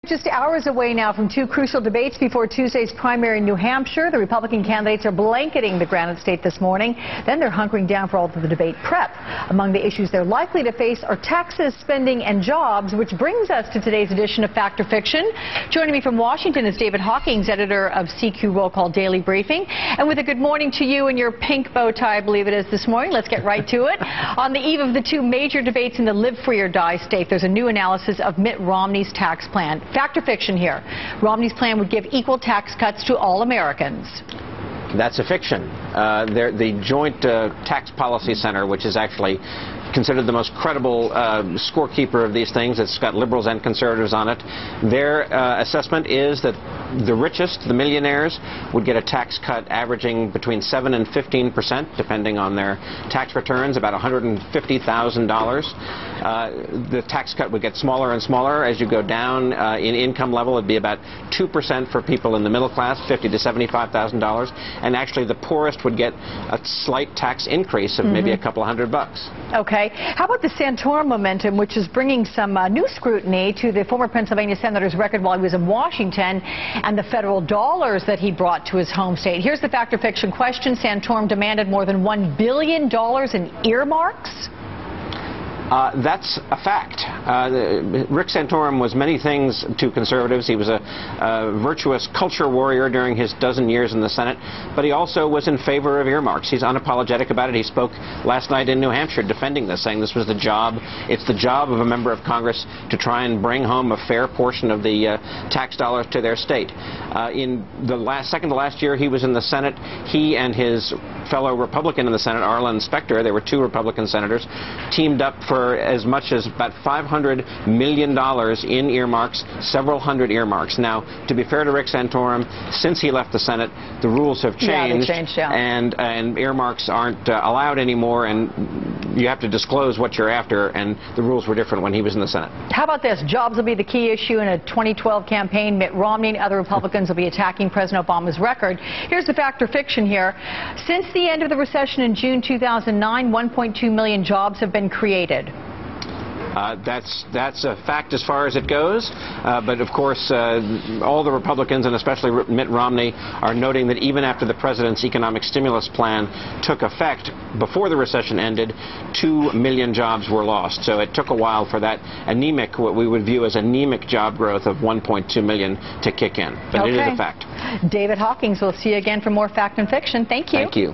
Just hours away now from two crucial debates before Tuesday's primary in New Hampshire. The Republican candidates are blanketing the Granite State this morning. Then they're hunkering down for all of the debate prep. Among the issues they're likely to face are taxes, spending, and jobs, which brings us to today's edition of Fact or Fiction. Joining me from Washington is David Hawkings, editor of CQ Roll Call Daily Briefing. And with a good morning to you and your pink bow tie, I believe it is this morning. Let's get right to it. On the eve of the two major debates in the Live Free or Die state, there's a new analysis of Mitt Romney's tax plan. Fact or fiction here? Romney's plan would give equal tax cuts to all Americans. That's a fiction. The Joint Tax Policy Center, which is actually considered the most credible scorekeeper of these things, it's got liberals and conservatives on it. Their assessment is that the richest, the millionaires, would get a tax cut averaging between 7 and 15%, depending on their tax returns, about $150,000. The tax cut would get smaller and smaller as you go down in income level. It'd be about 2% for people in the middle class, $50,000 to $75,000, and actually the poorest would get a slight tax increase of maybe a couple of $100. Okay. How about the Santorum momentum, which is bringing some new scrutiny to the former Pennsylvania senator's record while he was in Washington and the federal dollars that he brought to his home state? Here's the fact or fiction question. Santorum demanded more than $1 billion in earmarks. That's a fact. Rick Santorum was many things to conservatives. He was a virtuous culture warrior during his dozen years in the Senate, but he also was in favor of earmarks. He's unapologetic about it. He spoke last night in New Hampshire defending this, saying this was the job. It's the job of a member of Congress to try and bring home a fair portion of the tax dollars to their state. In the second to last year he was in the Senate, he and his fellow Republican in the Senate, Arlen Specter, there were two Republican senators, teamed up for as much as about $500 million in earmarks, several hundred earmarks. Now, to be fair to Rick Santorum, since he left the Senate, the rules have changed, and earmarks aren't allowed anymore, and you have to disclose what you're after, and the rules were different when he was in the Senate. How about this? Jobs will be the key issue in a 2012 campaign. Mitt Romney and other Republicans will be attacking President Obama's record. Here's the fact or fiction here. Since the end of the recession in June 2009, 1.2 million jobs have been created. That's a fact as far as it goes, but of course all the Republicans and especially Mitt Romney are noting that even after the president's economic stimulus plan took effect, before the recession ended, 2 million jobs were lost. So it took a while for that anemic, what we would view as anemic job growth of 1.2 million to kick in. But it is a fact. David Hawkings, we'll see you again for more Fact and Fiction. Thank you. Thank you.